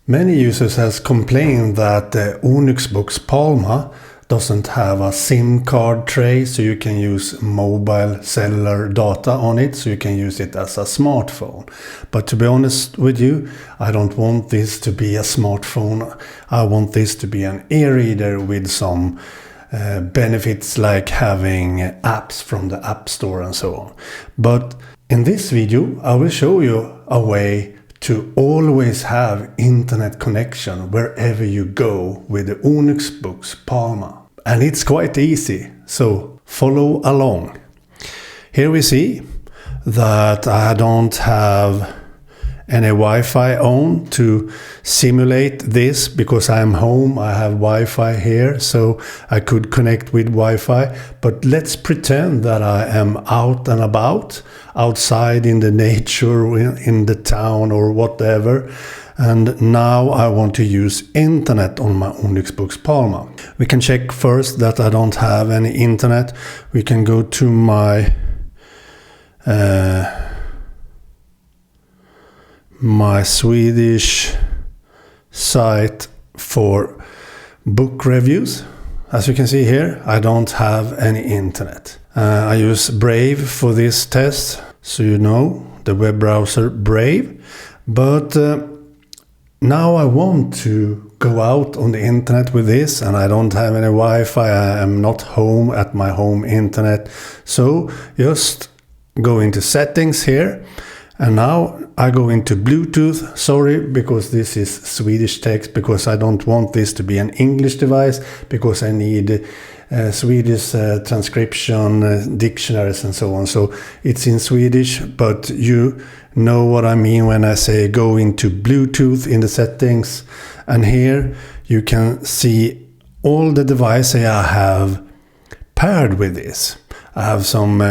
Many users has complained that the Onyx Boox Palma doesn't have a SIM card tray, so you can use mobile cellular data on it, so you can use it as a smartphone. But to be honest with you, I don't want this to be a smartphone. I want this to be an e-reader with some benefits like having apps from the App Store and so on. But in this video I will show you a way to always have internet connection wherever you go with the Onyx Boox Palma. And it's quite easy, so follow along. Here we see that I don't have any Wi-Fi on to simulate this because I'm home. I have Wi-Fi here, so I could connect with Wi-Fi. But let's pretend that I am out and about, outside in the nature, in the town or whatever. And now I want to use internet on my Onyx Boox Palma. We can check first that I don't have any internet. We can go to my my Swedish site for book reviews. As you can see here, I don't have any internet. I use Brave for this test, so you know, the web browser Brave. But now I want to go out on the internet with this, and I don't have any Wi-Fi. I am not home at my home internet. So just go into settings here. And now I go into Bluetooth. Sorry, because this is Swedish text, because I don't want this to be an English device, because I need Swedish transcription, dictionaries and so on. So it's in Swedish, but you know what I mean when I say go into Bluetooth in the settings. And here you can see all the devices I have paired with this. I have some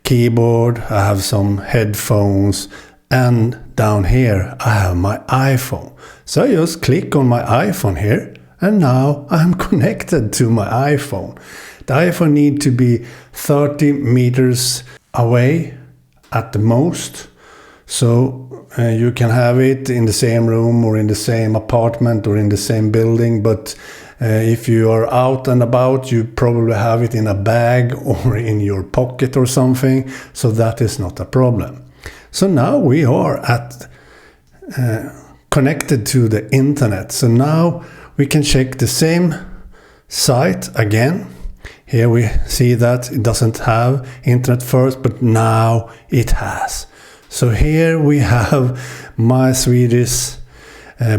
keyboard, I have some headphones, and down here I have my iPhone. So I just click on my iPhone here, and now I'm connected to my iPhone. The iPhone needs to be 30 meters away at the most, so you can have it in the same room or in the same apartment or in the same building, but if you are out and about, you probably have it in a bag or in your pocket or something, so that is not a problem. So now we are connected to the internet. So now we can check the same site again. Here we see that it doesn't have internet first, but now it has. So here we have my Swedish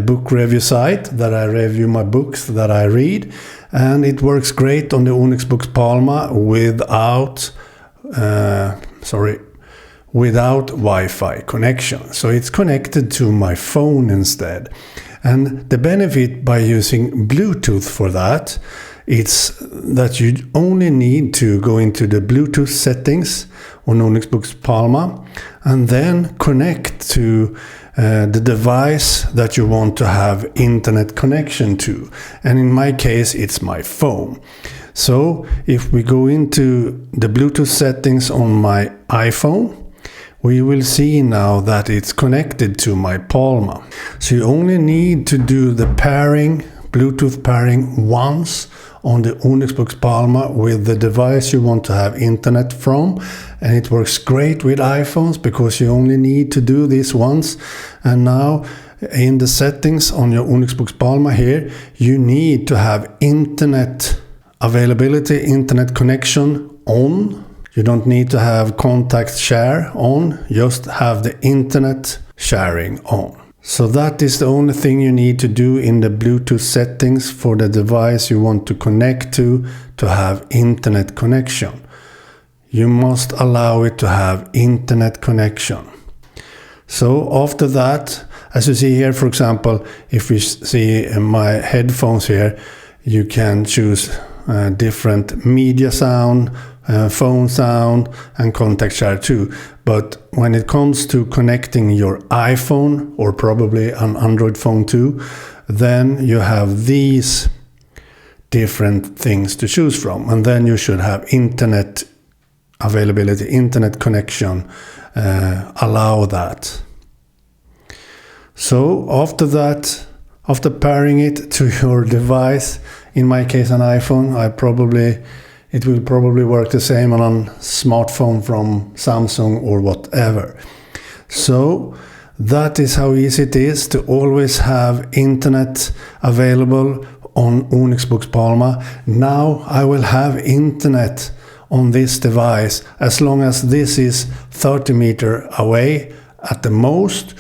book review site that I review my books that I read, and it works great on the Onyx Boox Palma without Wi-Fi connection. So it's connected to my phone instead. And the benefit by using Bluetooth for that, it's that you only need to go into the Bluetooth settings on Onyx Boox Palma and then connect to the device that you want to have internet connection to. And in my case, it's my phone. So if we go into the Bluetooth settings on my iPhone, we will see now that it's connected to my Palma. So you only need to do the pairing, Bluetooth pairing, once on the Onyx Boox Palma with the device you want to have internet from, and it works great with iPhones because you only need to do this once. And now in the settings on your Onyx Boox Palma here, you need to have internet availability, internet connection on. You don't need to have contact share on, just have the internet sharing on. So that is the only thing you need to do in the Bluetooth settings for the device you want to connect to have internet connection. You must allow it to have internet connection. So after that, as you see here, for example, if we see my headphones here, you can choose different media sound, phone sound, and contact share too. But when it comes to connecting your iPhone or probably an Android phone too, then you have these different things to choose from, and then you should have internet availability, internet connection, allow that. So after that, After pairing it to your device, in my case an iPhone, it will probably work the same on a smartphone from Samsung or whatever. So that is how easy it is to always have internet available on Onyx Boox Palma. Now I will have internet on this device as long as this is 30 meters away at the most,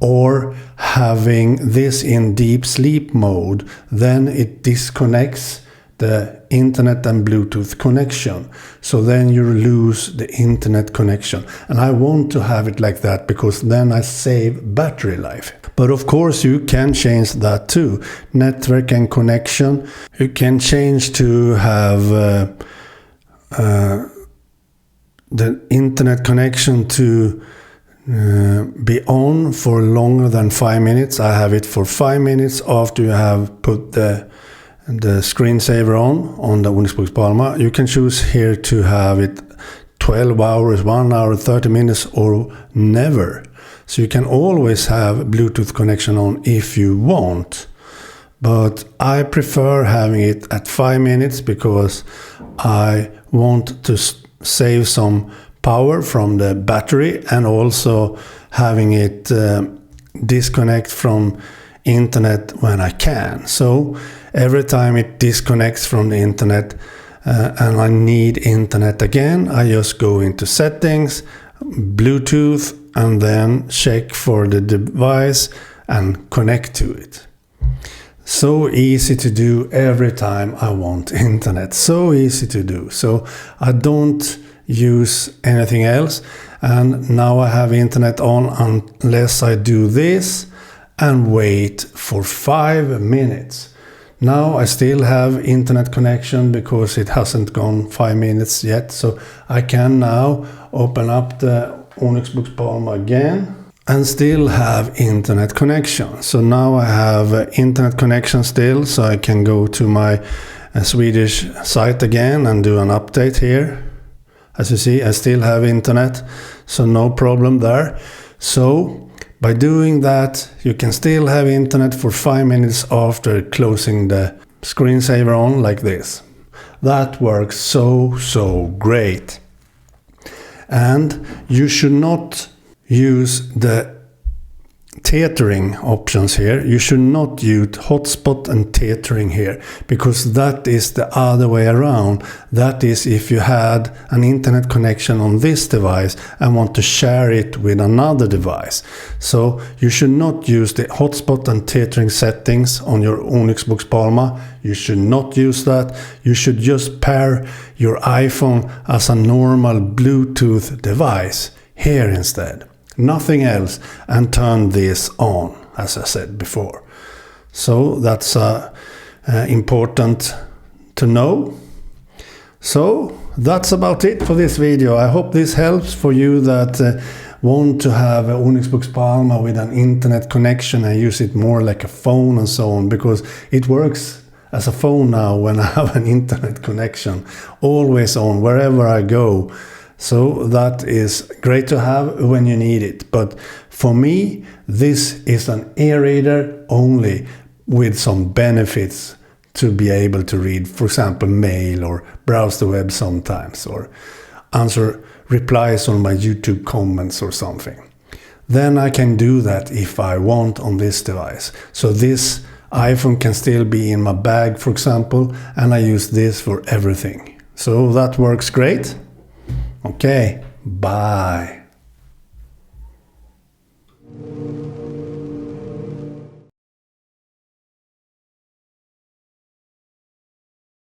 or having this in deep sleep mode, then it disconnects the internet and Bluetooth connection. So then you lose the internet connection. And I want to have it like that because then I save battery life. But of course you can change that too. Network and connection. You can change to have the internet connection to be on for longer than 5 minutes. I have it for 5 minutes after you have put the screensaver on the Onyx Boox Palma. You can choose here to have it 12 hours, 1 hour, 30 minutes, or never. So you can always have Bluetooth connection on if you want. But I prefer having it at 5 minutes because I want to save some power from the battery, and also having it disconnect from internet when I can. So every time it disconnects from the internet and I need internet again, I just go into settings, Bluetooth, and then check for the device and connect to it. So easy to do every time I want internet. So easy to do. So I don't use anything else, and now I have internet on unless I do this and wait for 5 minutes. Now I still have internet connection because it hasn't gone 5 minutes yet, so I can now open up the Onyx Boox Palma again and still have internet connection. So now I have internet connection still, so I can go to my Swedish site again and do an update here. As you see, I still have internet, so no problem there. So by doing that, you can still have internet for 5 minutes after closing the screensaver on like this. That works so great. And you should not use the tethering options here. You should not use hotspot and tethering here, because that is the other way around. That is if you had an internet connection on this device and want to share it with another device. So you should not use the hotspot and tethering settings on your Onyx Boox Palma. You should not use that. You should just pair your iPhone as a normal Bluetooth device here instead. Nothing else, and turn this on, as I said before. So that's important to know. So that's about it for this video. I hope this helps for you that want to have an Onyx Boox Palma with an internet connection and use it more like a phone and so on, because it works as a phone now when I have an internet connection, always on wherever I go. So that is great to have when you need it. But for me, this is an e-reader only with some benefits to be able to read, for example, mail or browse the web sometimes, or answer replies on my YouTube comments or something. Then I can do that if I want on this device. So this iPhone can still be in my bag, for example, and I use this for everything. So that works great. Okay, bye.